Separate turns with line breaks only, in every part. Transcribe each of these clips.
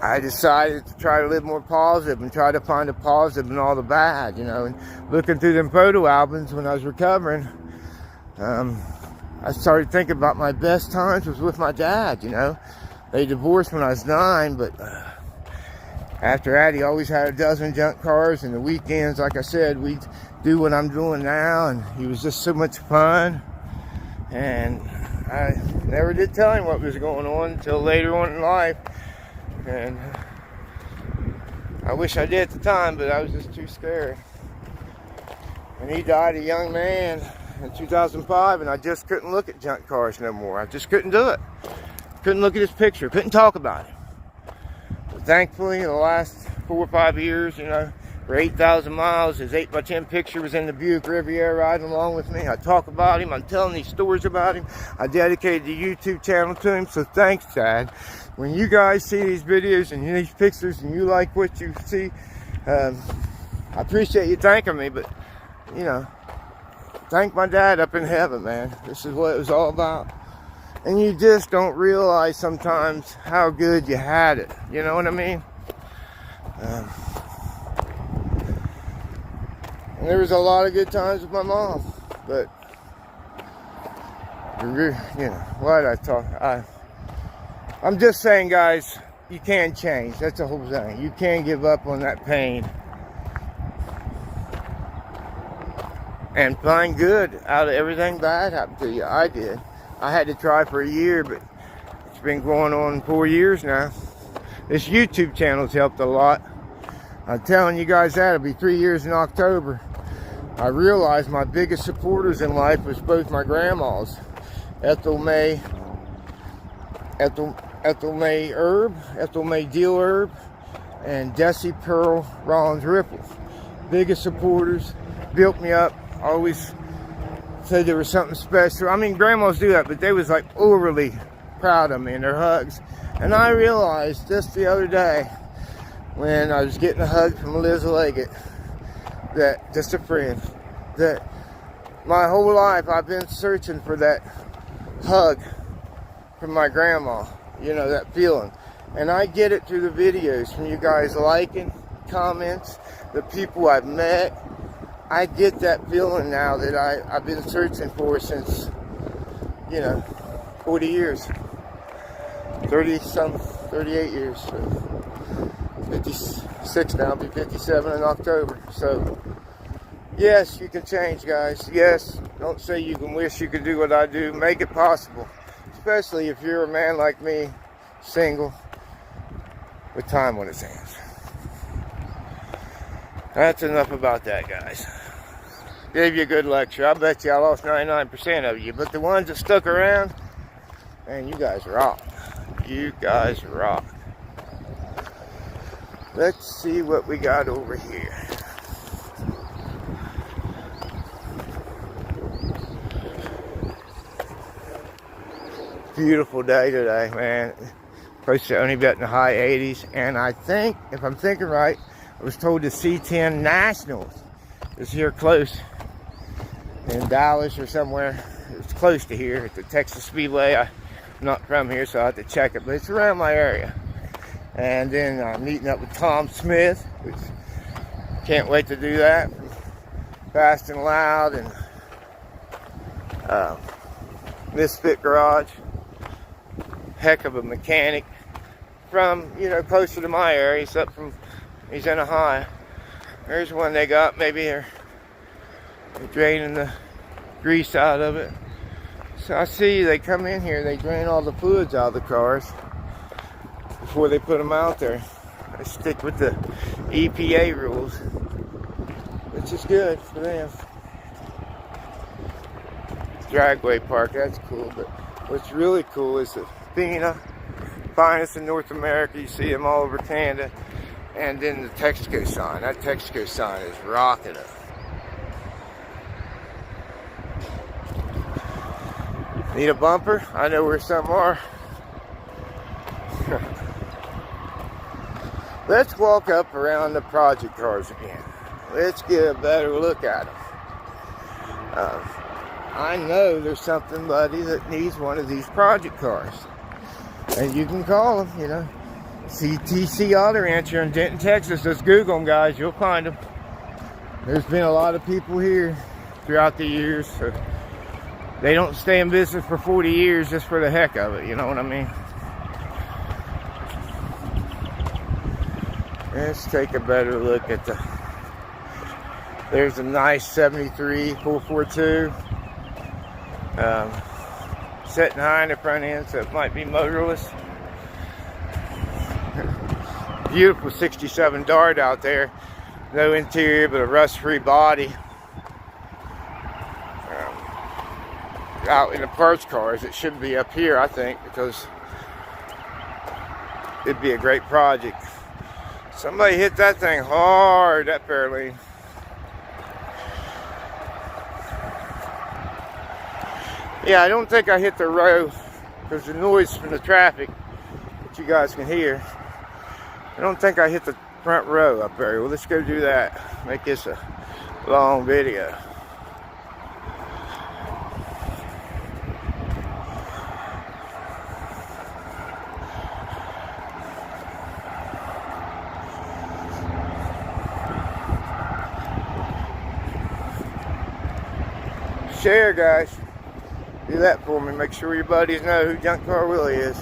I decided to try to live more positive and try to find a positive in all the bad, you know. And looking through them photo albums when I was recovering, I started thinking about my best times was with my dad, you know. They divorced when I was 9, but after that, he always had a dozen junk cars. And the weekends, like I said, we'd do what I'm doing now. And he was just so much fun. And I never did tell him what was going on until later on in life. And I wish I did at the time, but I was just too scared. And he died a young man in 2005, and I just couldn't look at junk cars no more. I just couldn't do it. Couldn't look at his picture. Couldn't talk about him. But thankfully, in the last 4 or 5 years, you know, for 8,000 miles, his 8x10 picture was in the Buick Riviera riding along with me. I talk about him. I'm telling these stories about him. I dedicated the YouTube channel to him, so thanks, Dad. When you guys see these videos and these pictures and you like what you see, I appreciate you thanking me, but, you know, thank my dad up in heaven, man. This is what it was all about. And you just don't realize sometimes how good you had it. You know what I mean? And there was a lot of good times with my mom, but, you know, why'd I talk? I'm just saying, guys, you can change. That's the whole thing. You can't give up on that pain. And find good out of everything bad happened to you. I did. I had to try for a year, but it's been going on 4 years now. This YouTube channel's helped a lot. I'm telling you guys that. It'll be 3 years in October. I realized my biggest supporters in life was both my grandmas, Ethel May Deal Herb, and Desi Pearl Rollins Ripple. Biggest supporters, built me up. Always said there was something special. I mean, grandmas do that, but they was like overly proud of me in their hugs. And I realized just the other day when I was getting a hug from Liz Leggett, that, just a friend, that my whole life I've been searching for that hug from my grandma, you know, that feeling. And I get it through the videos from you guys liking, comments, the people I've met. I get that feeling now that I've been searching for since, you know, 40 years. 38 years. So 56 now, I'll be 57 in October. So, yes, you can change, guys. Yes, don't say you can wish you could do what I do. Make it possible. Especially if you're a man like me, single, with time on his hands. That's enough about that, guys. Gave you a good lecture. I bet you I lost 99% of you. But the ones that stuck around, man, you guys rock. You guys rock. Let's see what we got over here. Beautiful day today, man. Supposed to only be in the high 80s. And I think, if I'm thinking right, I was told the C10 Nationals is here close in Dallas or somewhere. It's close to here at the Texas Speedway. I'm not from here, so I have to check it, but it's around my area. And then I'm meeting up with Tom Smith, which can't wait to do that. Fast and Loud and Misfit Garage. Heck of a mechanic from, you know, closer to my area. He's up from, he's in Ohio. There's one they got. Maybe they're draining the grease out of it. So I see they come in here, they drain all the fluids out of the cars before they put them out there. I stick with the EPA rules, which is good for them. Dragway Park, that's cool. But what's really cool is the Fina, finest in North America. You see them all over Canada. And then the Texaco sign. That Texaco sign is rocking it. Need a bumper? I know where some are. Let's walk up around the project cars again. Let's get a better look at them. I know there's somebody that needs one of these project cars. And you can call them, you know. CTC Auto Rancher in Denton, Texas. Just Google them, guys. You'll find them. There's been a lot of people here throughout the years. So they don't stay in business for 40 years just for the heck of it. You know what I mean? Let's take a better look at the... There's a nice 73 442. Sitting high in the front end, so it might be motorless. Beautiful 67 Dart out there. No interior, but a rust-free body. Out in the parts cars, it should be up here, I think, because it'd be a great project. Somebody hit that thing hard, that Fairlane. Yeah, I don't think I hit the row because the noise from the traffic that you guys can hear. I don't think I hit the front row up there. Well, let's go do that. Make this a long video. Share, guys. Do that for me. Make sure your buddies know who Junkyard Willie is.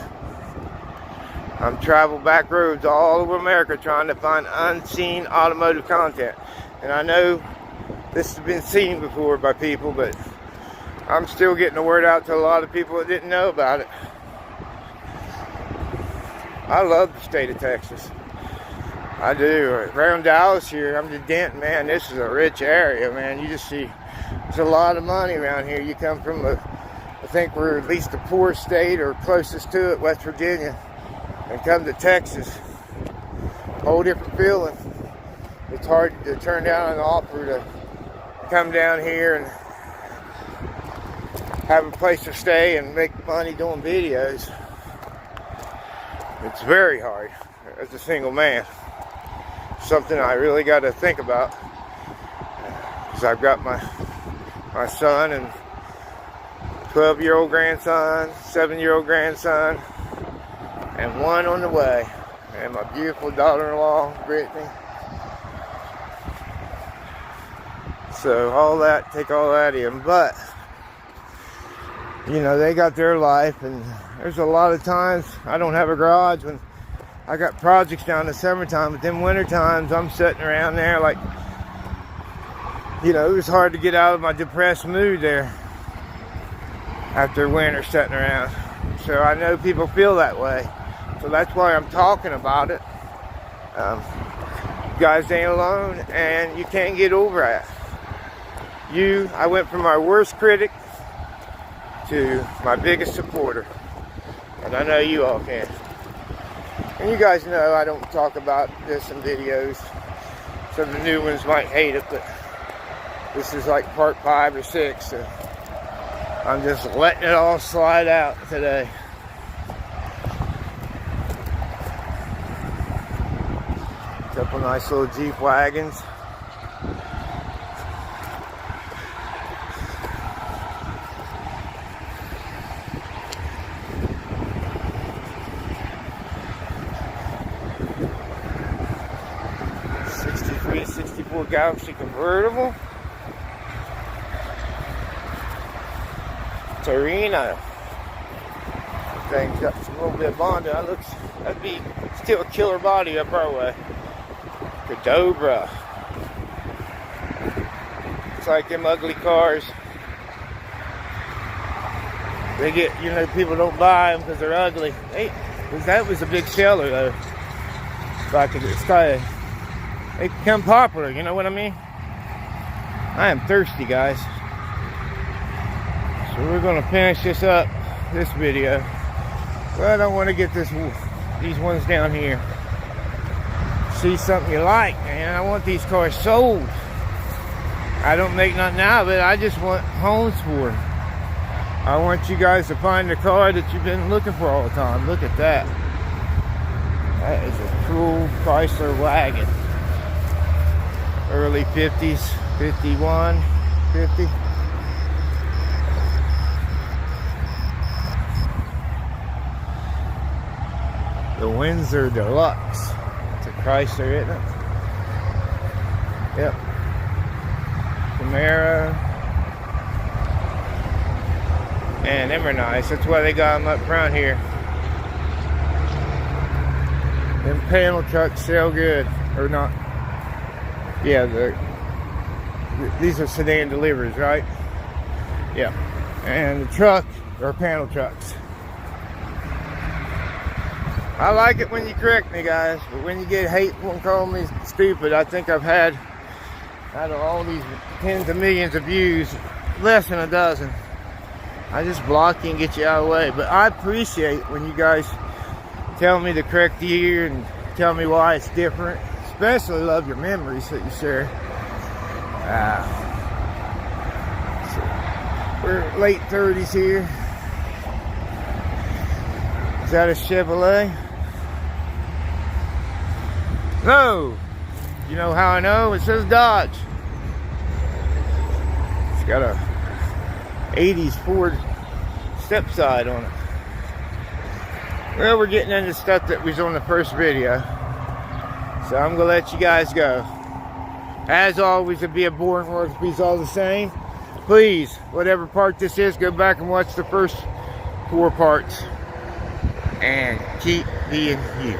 I'm traveling back roads all over America trying to find unseen automotive content. And I know this has been seen before by people, but I'm still getting the word out to a lot of people that didn't know about it. I love the state of Texas. I do. Around Dallas here, I'm in Denton, man. This is a rich area, man. You just see there's a lot of money around here. You come from I think we're at least the poorest state or closest to it, West Virginia, and come to Texas. Whole different feeling. It's hard to turn down an offer to come down here and have a place to stay and make money doing videos. It's very hard as a single man. Something I really got to think about, because I've got my son and 12-year-old grandson, 7-year-old grandson, and one on the way, and my beautiful daughter-in-law, Brittany. So all that, take all that in, but you know, they got their life, and there's a lot of times I don't have a garage when I got projects down in the summertime, but then winter times I'm sitting around there like, you know, it was hard to get out of my depressed mood there after winter sitting around. So I know people feel that way. So that's why I'm talking about it. You guys ain't alone, and you can't get over it. I went from my worst critic to my biggest supporter. And I know you all can. And you guys know I don't talk about this in videos. Some of the new ones might hate it, but this is like part 5 or 6. So I'm just letting it all slide out today. Couple nice little Jeep wagons. '63, '64 Galaxy convertible. Torino. Thing's got a little bit of bonding. That'd be still a killer body up our way. Cadobra. It's like them ugly cars. They get, you know, people don't buy them because they're ugly. That was a big seller though. Back in the day. They become popular, you know what I mean? I am thirsty, guys. So we're going to finish this video. But I don't want to get these ones down here. See something you like, man. I want these cars sold. I don't make nothing out of it. I just want homes for them. I want you guys to find the car that you've been looking for all the time. Look at that. That is a cool Chrysler wagon. Early 50s, 51, 50. The Windsor Deluxe. It's a Chrysler, isn't it? Yep. Camaro. Man, them are nice. That's why they got them up front here. Them panel trucks sell good. Or not. Yeah, these are sedan deliveries, right? Yeah. And the truck are panel trucks. I like it when you correct me, guys, but when you get hateful and call me stupid, I think I've had, out of all these tens of millions of views, less than a dozen. I just block you and get you out of the way. But I appreciate when you guys tell me the correct year and tell me why it's different. Especially love your memories that you share. So we're late 30s here. Is that a Chevrolet? No. You know how I know? It says Dodge. It's got a 80s Ford step side on it. Well, we're getting into stuff that was on the first video. So I'm gonna let you guys go. As always, it'd be a boring work piece all the same. Please, whatever part this is, go back and watch the first 4 parts. And keep being you.